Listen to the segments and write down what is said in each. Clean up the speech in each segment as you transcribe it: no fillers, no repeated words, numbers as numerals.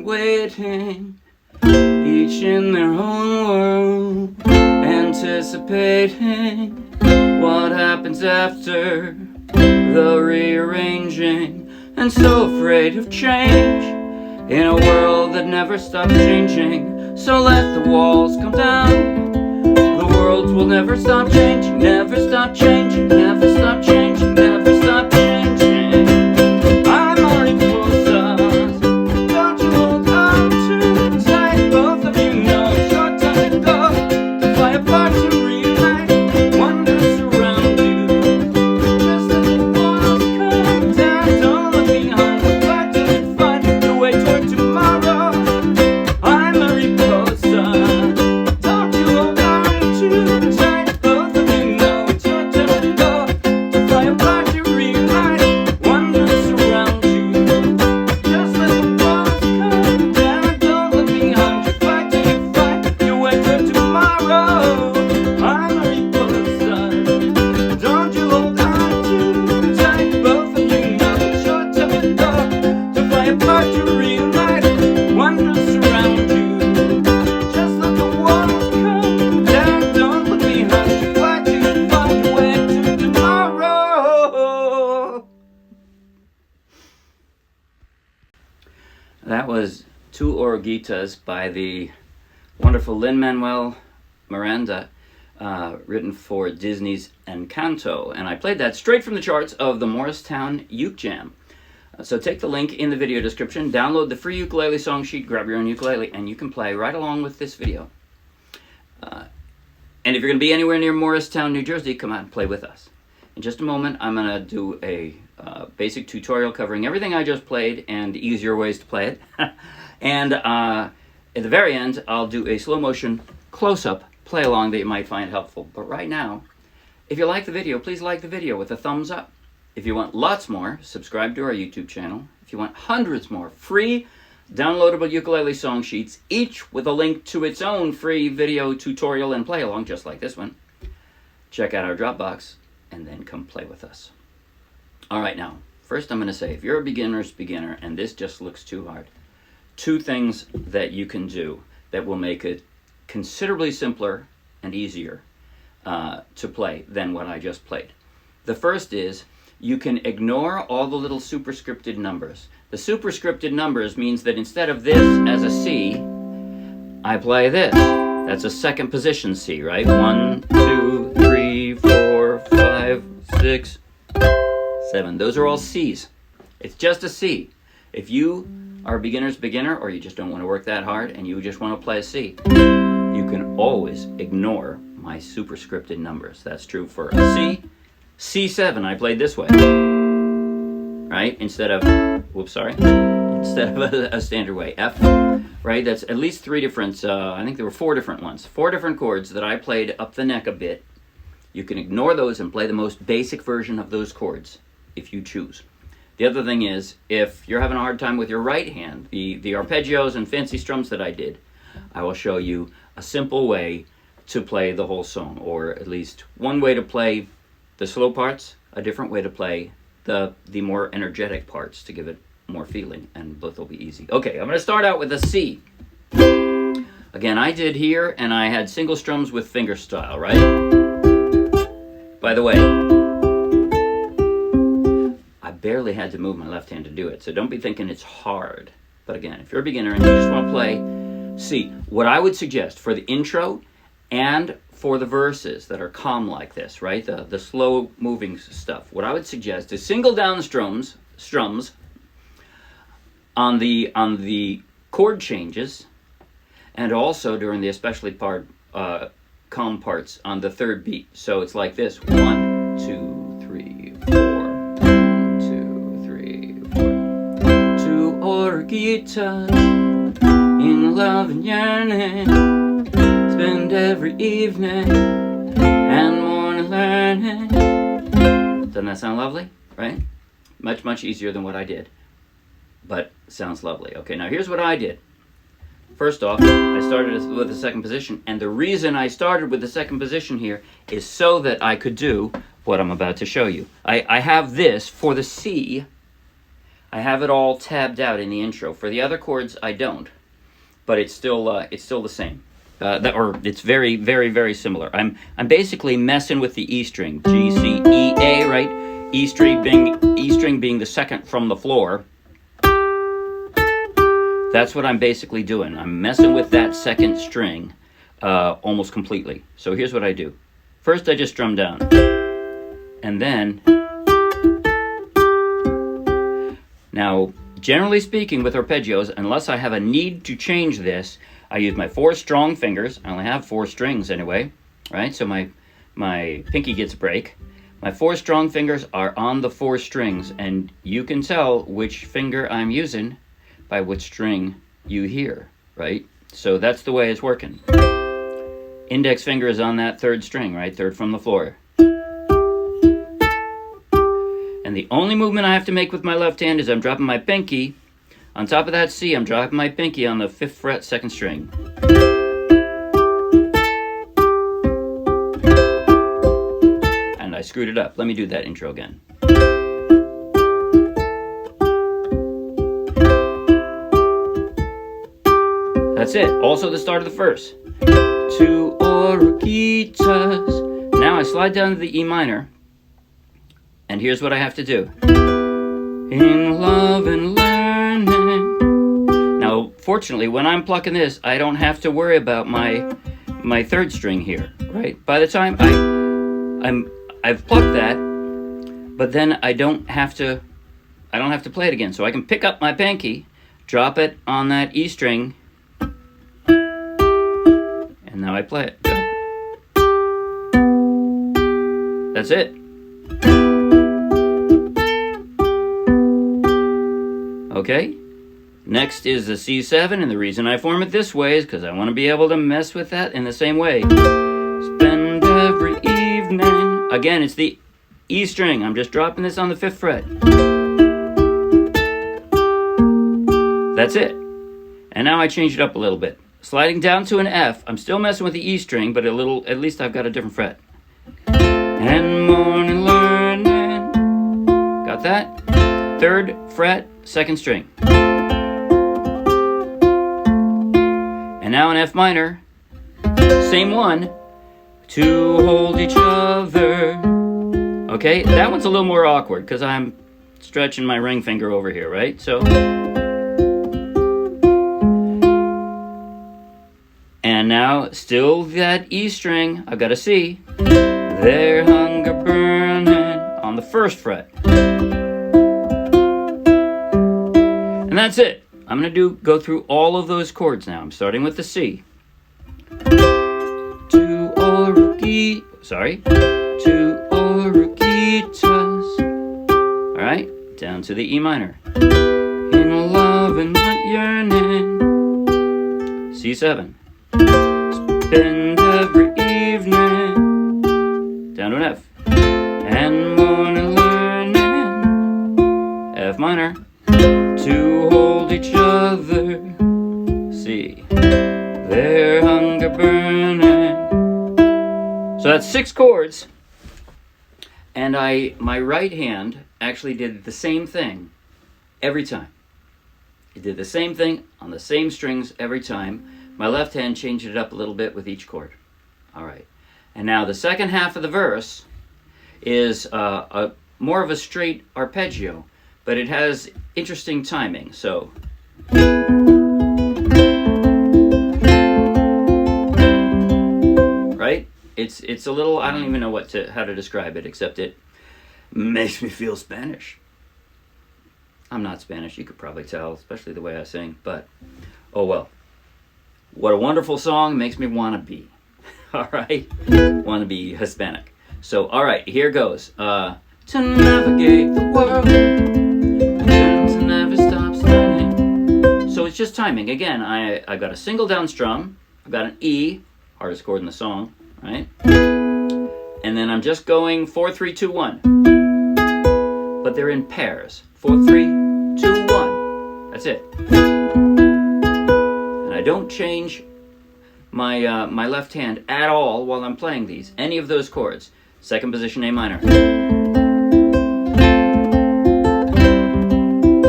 and waiting, each in their own world, anticipating what happens after the rearranging, and so afraid of change in a world that never stops changing. So let the walls come down, the world will never stop changing, never stop changing, never stop changing, never stop changing. I'm Mariposa, don't you hold on too tight, both of you know it's your time to go, to fly apart, to reunite, wonders surround you, just let the walls come down, don't look behind, fight till you find the way toward tomorrow. I'm Mariposa, don't you hold on too tight, both of you know it's your time to go, to fly apart, to reunite, wonders surround you, just let the walls come down, don't look behind you, fight till you find your way toward tomorrow. I'm Mariposa, don't you hold on too tight, both of you know it's your time to go, to fly apart, to reunite, wonders surround you, just let the walls come down, don't look behind you, fight till you find your way to tomorrow. That was Two Oruguitas by the wonderful Lin-Manuel Miranda, written for Disney's Encanto. And I played that straight from the charts of the Morristown Uke Jam. So take the link in the video description, download the free ukulele song sheet, grab your own ukulele, and you can play right along with this video. And if you're going to be anywhere near Morristown, New Jersey, come out and play with us. In just a moment, I'm going to do a basic tutorial covering everything I just played and easier ways to play it. And at the very end, I'll do a slow motion close-up play along that you might find helpful. But right now, if you like the video, please like the video with a thumbs up. If you want lots more, subscribe to our YouTube channel. If you want hundreds more free downloadable ukulele song sheets, each with a link to its own free video tutorial and play along, just like this one, check out our Dropbox and then come play with us. All right, now, first I'm going to say, if you're a beginner's beginner and this just looks too hard, two things that you can do that will make it considerably simpler and easier to play than what I just played. The first is you can ignore all the little superscripted numbers. The superscripted numbers means that instead of this as a C, I play this. That's a second position C, right? 1, 2, 3, 4, 5, 6, 7. Those are all C's. It's just a C. If you are a beginner's beginner, or you just don't want to work that hard and you just want to play a C, you can always ignore my superscripted numbers. That's true for a C. C7, I played this way, right? Instead of, instead of a standard way. F, right? That's at least three different, I think there were four different ones. Four different chords that I played up the neck a bit. You can ignore those and play the most basic version of those chords if you choose. The other thing is, if you're having a hard time with your right hand, the arpeggios and fancy strums that I did, I will show you a simple way to play the whole song, or at least one way to play the slow parts, a different way to play the more energetic parts to give it more feeling, and both will be easy. Okay, I'm going to start out with a C. Again, I did here, and I had single strums with finger style, right? By the way, I barely had to move my left hand to do it, so don't be thinking it's hard. But again, if you're a beginner and you just want to play C, what I would suggest for the intro and for the verses that are calm like this, right? The slow moving stuff. What I would suggest is single down strums on the chord changes, and also during the especially calm parts on the third beat. So it's like this: 1, 2, 3, 4. 1, 2, 3, 4. Two Oruguitas in love and yearning. Spend every evening and morning learning. Doesn't that sound lovely, right? Much, much easier than what I did, but sounds lovely. Okay, now here's what I did. First off, I started with the second position, and the reason I started with the second position here is so that I could do what I'm about to show you. I have this for the C. I have it all tabbed out in the intro. For the other chords, I don't, but it's still the same. Or it's very, very, very similar. I'm basically messing with the E string, G, C, E, A, right? E string being the second from the floor. That's what I'm basically doing. I'm messing with that second string almost completely. So here's what I do. First, I just strum down, and then. Now, generally speaking, with arpeggios, unless I have a need to change this, I use my 4 strong fingers. I only have 4 strings anyway, right? So my pinky gets a break. My 4 strong fingers are on the 4 strings, and you can tell which finger I'm using by which string you hear, right? So that's the way it's working. Index finger is on that 3rd string, right? 3rd from the floor. And the only movement I have to make with my left hand is I'm dropping my pinky. On top of that C, I'm dropping my pinky on the 5th fret, 2nd string. And I screwed it up. Let me do that intro again. That's it. Also the start of the verse. Two Oruguitas. Now I slide down to the E minor. And here's what I have to do. In love and learning. Now, fortunately, when I'm plucking this, I don't have to worry about my 3rd string here, right? By the time I've plucked that, but then I don't have to play it again. So I can pick up my pinky, drop it on that E string, and now I play it. That's it. Okay, next is the C7, and the reason I form it this way is because I want to be able to mess with that in the same way. Spend every evening. Again, it's the E string. I'm just dropping this on the 5th fret. That's it. And now I change it up a little bit. Sliding down to an F, I'm still messing with the E string, but at least I've got a different fret. And morning learning. Got that? 3rd fret, 2nd string. And now in F minor, same one, to hold each other. Okay, that one's a little more awkward because I'm stretching my ring finger over here, right? So, and now still that E string, I've got a C. Their hunger burning on the 1st fret. And that's it. I'm going to go through all of those chords now. I'm starting with the C. Two Oruguitas. All right, down to the E minor. In love and yearnin. C7. Spend every evening. Down to an F. And morning learning. F minor. To hold each other. C. Their hunger burning. So that's 6 chords. And my right hand actually did the same thing every time. It did the same thing on the same strings every time. My left hand changed it up a little bit with each chord. All right. And now the second half of the verse is more of a straight arpeggio, but it has interesting timing. So, right? It's a little, I don't even know how to describe it, except it makes me feel Spanish. I'm not Spanish, you could probably tell, especially the way I sing, but oh well. What a wonderful song, makes me want to be. All right? Want to be Hispanic. So, all right, here goes. To navigate the world, to never stop learning. So it's just timing. Again, I've got a single down strum. I've got an E, hardest chord in the song, right? And then I'm just going 4, 3, 2, 1. But they're in pairs. 4, 3, 2, 1. That's it. And I don't change my my left hand at all while I'm playing these. Any of those chords. Second position A minor.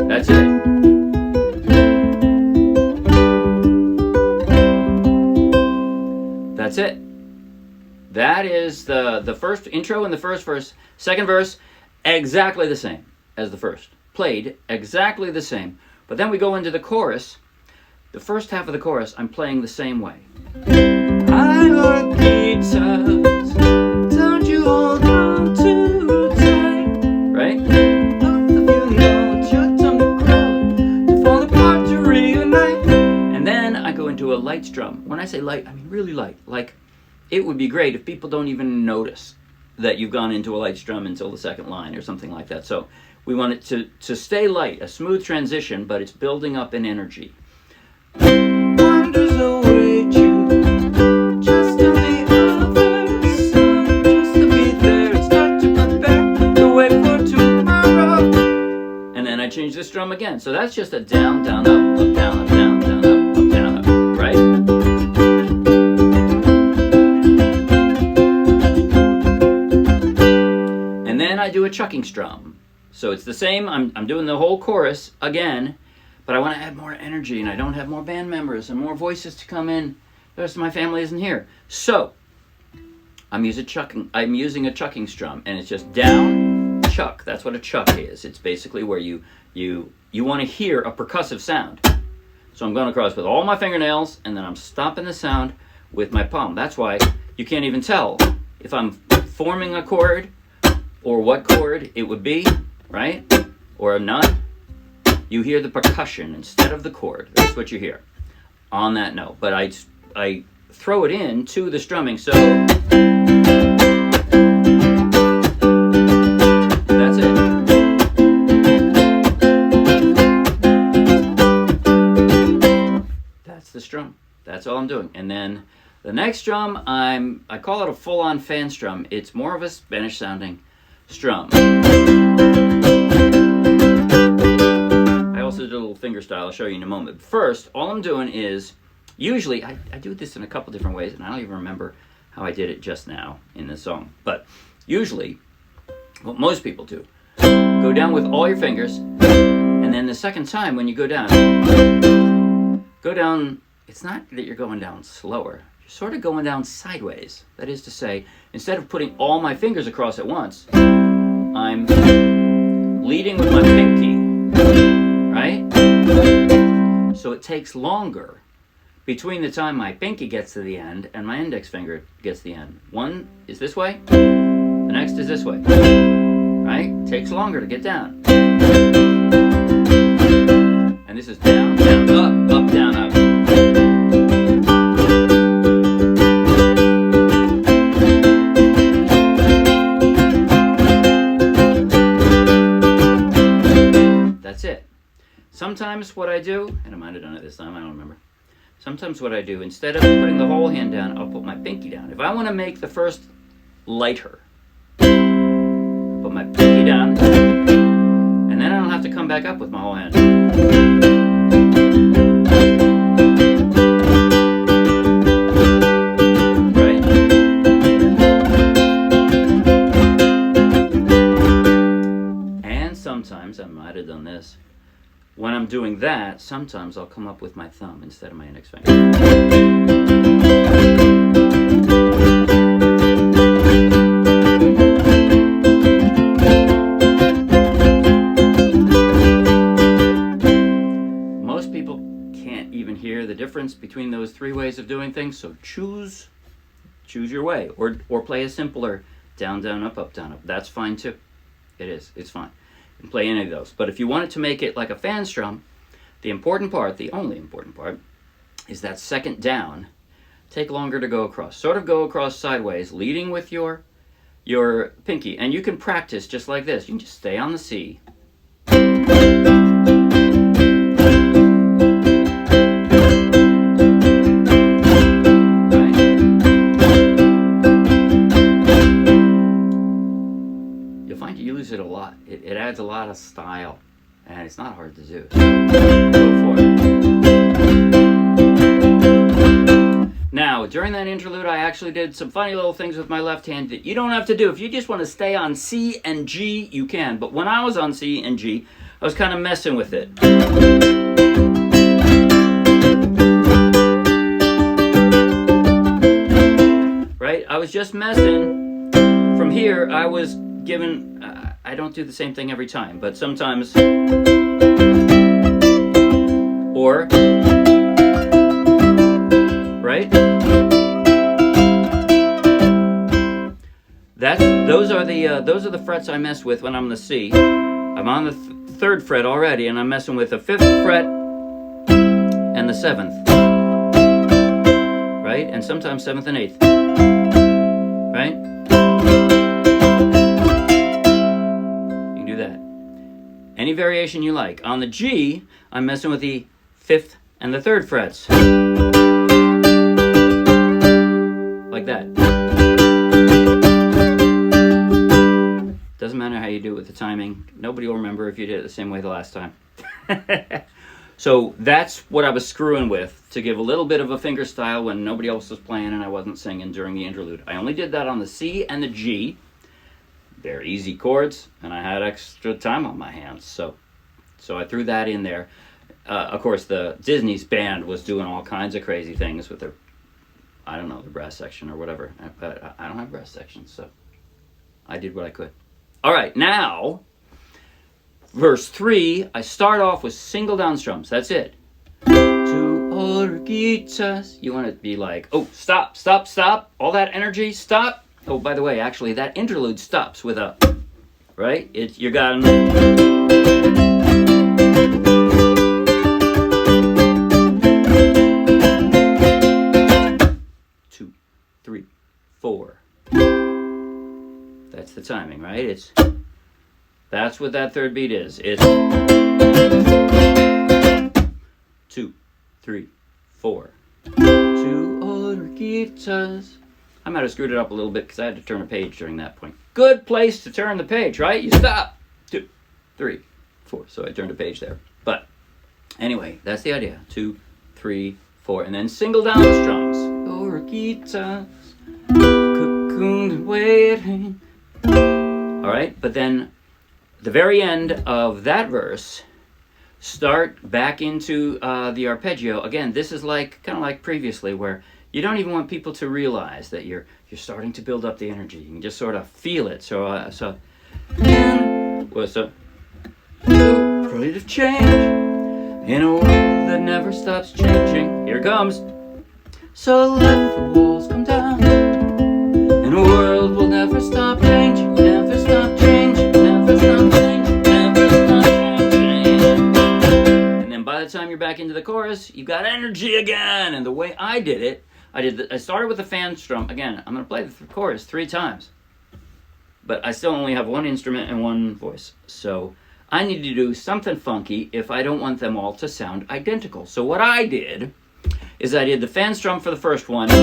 That's That's it. That is the first intro and the first verse. Second verse, exactly the same as the first. Played exactly the same. But then we go into the chorus. The first half of the chorus, I'm playing the same way. I like pizzas, don't you hold on too tight, right? Love the feeling of your tongue crowd to fall apart to reunite. And then I go into a light strum. When I say light, I mean really light. Like, it would be great if people don't even notice that you've gone into a light strum until the second line or something like that. So we want it to stay light, a smooth transition, but it's building up in energy. Wonders await you just on the other side. Just to be there and start to prepare to wait for tomorrow. And then I change the strum again. So that's just a down, down, up, down, up, down, down, up, down, up, right? And then I do a chucking strum. So it's the same. I'm doing the whole chorus again. But I want to add more energy, and I don't have more band members and more voices to come in. The rest of my family isn't here. So, I'm using a chucking strum, and it's just down, chuck. That's what a chuck is. It's basically where you want to hear a percussive sound. So I'm going across with all my fingernails, and then I'm stopping the sound with my palm. That's why you can't even tell if I'm forming a chord or what chord it would be, right? Or not. You hear the percussion instead of the chord. That's what you hear on that note. But I throw it in to the strumming, so that's it. That's the strum. That's all I'm doing. And then the next strum, I call it a full-on fan strum. It's more of a Spanish-sounding strum. I also did a little finger style. I'll show you in a moment. But first, all I'm doing is, usually, I do this in a couple different ways, and I don't even remember how I did it just now in this song. But usually, what most people do, go down with all your fingers, and then the second time when you go down, it's not that you're going down slower. You're sort of going down sideways. That is to say, instead of putting all my fingers across at once, I'm leading with my pinky. Right? So it takes longer between the time my pinky gets to the end and my index finger gets to the end. One is this way, the next is this way. Right? It takes longer to get down. And this is down, down, up, down, up. That's it. Sometimes what I do, and I might have done it this time, I don't remember. Sometimes what I do, instead of putting the whole hand down, I'll put my pinky down. If I want to make the first lighter, I'll put my pinky down, and then I don't have to come back up with my whole hand. Right? And sometimes, I might have done this, when I'm doing that, sometimes I'll come up with my thumb instead of my index finger. Most people can't even hear the difference between those three ways of doing things, so choose your way, or play a simpler down, down, up, down, up. That's fine too. It is. It's fine. You can play any of those. But if you wanted to make it like a fan strum, the important part, the only important part, is that second down. Take longer to go across. Sort of go across sideways, leading with your pinky. And you can practice just like this. You can just stay on the C. It a lot. It adds a lot of style, and it's not hard to do. So go for it. Now, during that interlude, I actually did some funny little things with my left hand that you don't have to do. If you just want to stay on C and G, you can. But when I was on C and G, I was kind of messing with it. was just messing, from here I was given, I don't do the same thing every time, but sometimes, or, right? Those are the frets I mess with when I'm on the C. I'm on the third fret already, and I'm messing with the 5th fret and the 7th, right? And sometimes 7th and 8th, right? You can do that. Any variation you like. On the G, I'm messing with the 5th and the 3rd frets, like that. Doesn't matter how you do it with the timing. Nobody will remember if you did it the same way the last time. So that's what I was screwing with, to give a little bit of a finger style when nobody else was playing and I wasn't singing during the interlude. I only did that on the C and the G. They're easy chords, and I had extra time on my hands, so I threw that in there. Of course, the Disney's band was doing all kinds of crazy things with their, I don't know, the brass section or whatever. But I don't have brass sections, so I did what I could. All right, now, verse 3, I start off with single down strums. That's it. Two Oruguitas. You want it to be like, oh, stop, stop, stop. All that energy, stop. Oh, by the way, actually, that interlude stops with a, right? You got 2, 3, 4. That's the timing, right? That's what that third beat is. It's 2, 3, 4. Two Oruguitas. I might have screwed it up a little bit because I had to turn a page during that point. Good place to turn the page, right? You stop. 2, 3, 4. So I turned a page there. But anyway, that's the idea. 2, 3, 4. And then single down the strums. Oruguitas, cocooned and waiting. All right, but then the very end of that verse, start back into the arpeggio. Again, this is like kind of like previously, where you don't even want people to realize that you're starting to build up the energy. You can just sort of feel it. So what's up? Rate of change in a world that never stops changing. Here it comes. So let the walls come down, and a world will never stop changing, never stop changing, never stop changing, never stop changing. And then by the time you're back into the chorus, you've got energy again. And the way I did it, I started with the fan strum. Again, I'm going to play the chorus 3 times, but I still only have 1 instrument and 1 voice. So I need to do something funky if I don't want them all to sound identical. So what I did is I did the fan strum for the first one, right?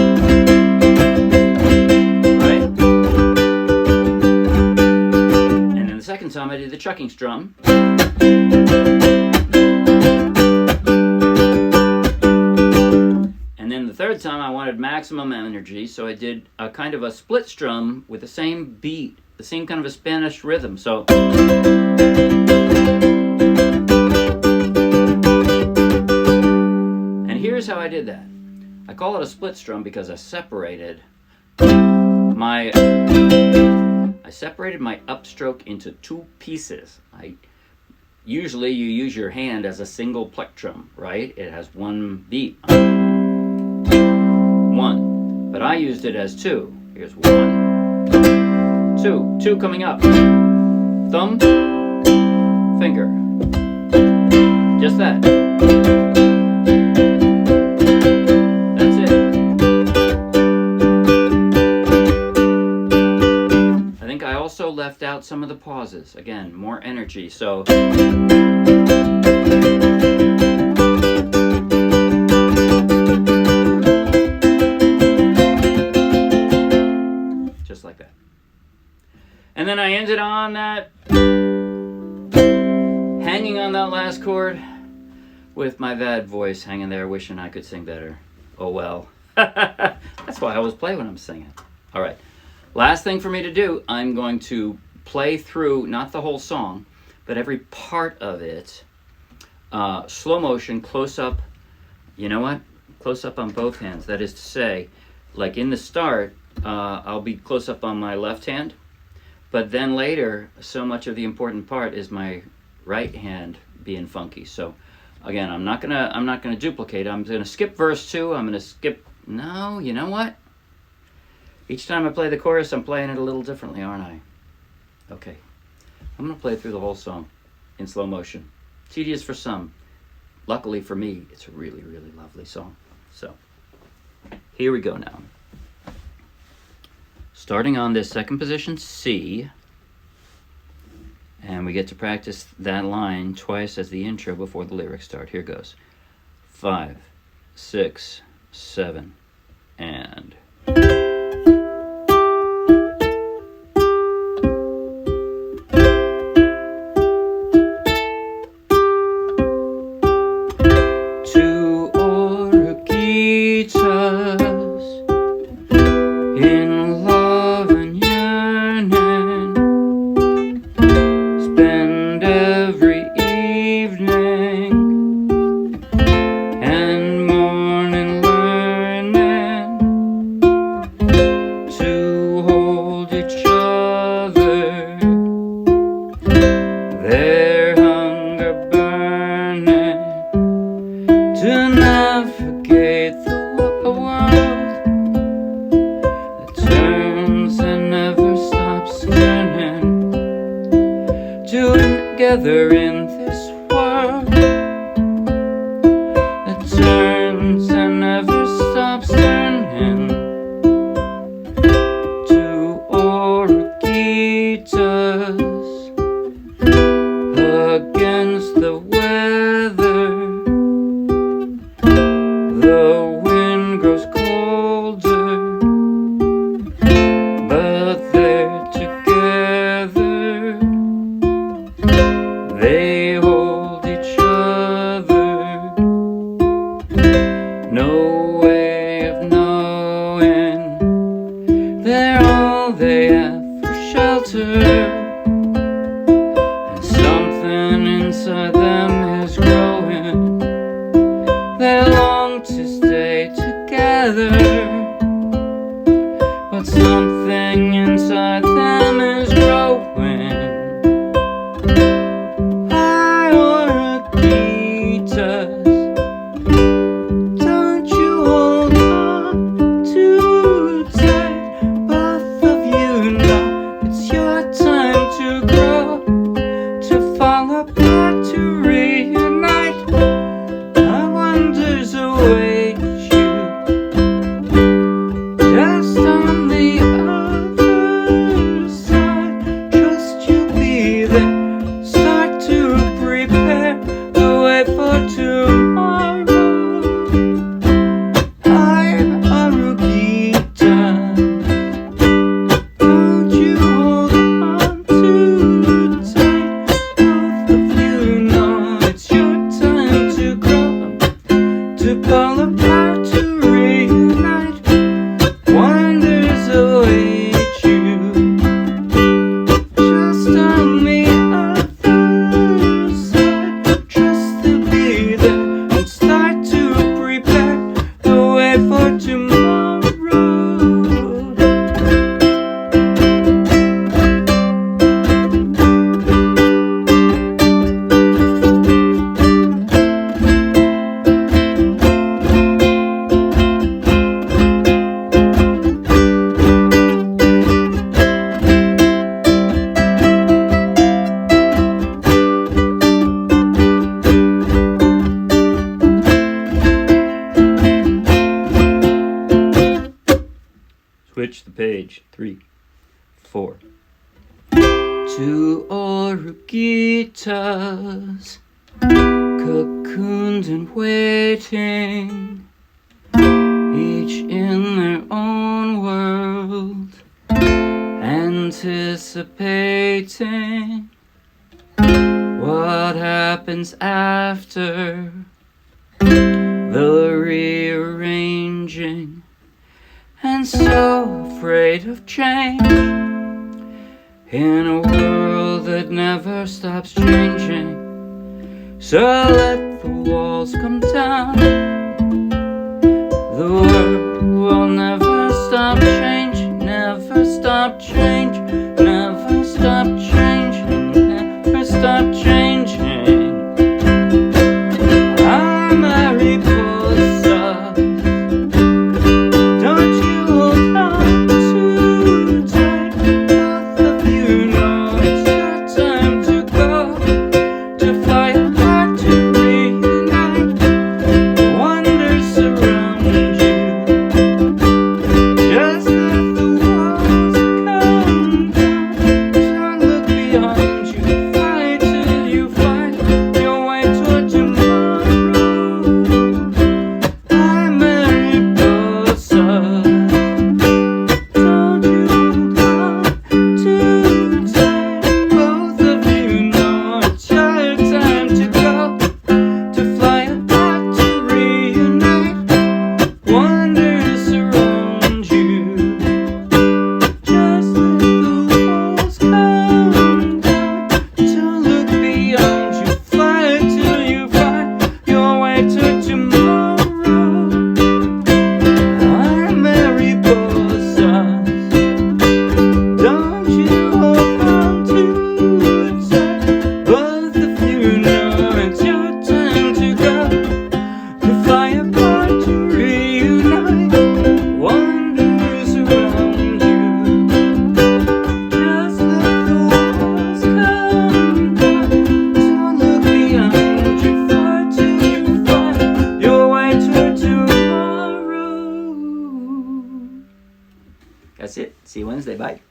And then the second time I did the chucking strum. And then the third time I wanted maximum energy, so I did a kind of a split strum with the same beat, the same kind of a Spanish rhythm. So here's how I did that. I call it a split strum because I separated my upstroke into 2 pieces. Usually you use your hand as a single plectrum, right? It has 1 beat. 1. But I used it as 2. Here's 1, 2. 2 coming up. Thumb, finger. Just that. Left out some of the pauses. Again, more energy. So just like that. And then I ended on that, hanging on that last chord with my bad voice hanging there, wishing I could sing better. Oh well. That's why I always play when I'm singing. All right. Last thing for me to do, I'm going to play through, not the whole song, but every part of it, slow motion, close up. You know what? Close up on both hands. That is to say, like in the start, I'll be close up on my left hand, but then later, so much of the important part is my right hand being funky. So again, I'm not gonna duplicate. I'm gonna skip verse 2. I'm gonna skip. No, you know what? Each time I play the chorus, I'm playing it a little differently, aren't I? Okay, I'm gonna play through the whole song in slow motion. Tedious for some. Luckily for me, it's a really, really lovely song. So here we go now. Starting on this second position, C, and we get to practice that line twice as the intro before the lyrics start. Here goes. 5, 6, 7, and... Two Oruguitas in love and yearning, spend every evening and morning learning to hold each other, their hunger burning, to navigate the world that turns and never stops turning, to together in this world that turns and never stops turning. Two Oruguitas against the weather. The wind grows colder, but they're together. They hold each other. No way of knowing. They're all they have for shelter. And something inside them is growing. They long to stay together, but something inside them is growing. I Oruguitas, don't you hold on too tight. Both of you know it's your time to grow, to fall apart, to reunite. Wonders await you just on the other side. Trust you'll be there. Start to prepare the way for tomorrow. I'm Oruguita. Don't you hold on too tight. Both of you know it's your time to grow, to fall apart, to reunite. Wonders await you just on the other side. Trust to be there and start to prepare the way for tomorrow. Switch the page. 3, 4. Two Oruguitas, cocooned and waiting, each in their own world, anticipating what happens after the rearranging, and so afraid of change in a world that never stops changing. So let the walls come down. The world will never stop changing. Wednesday. Bye.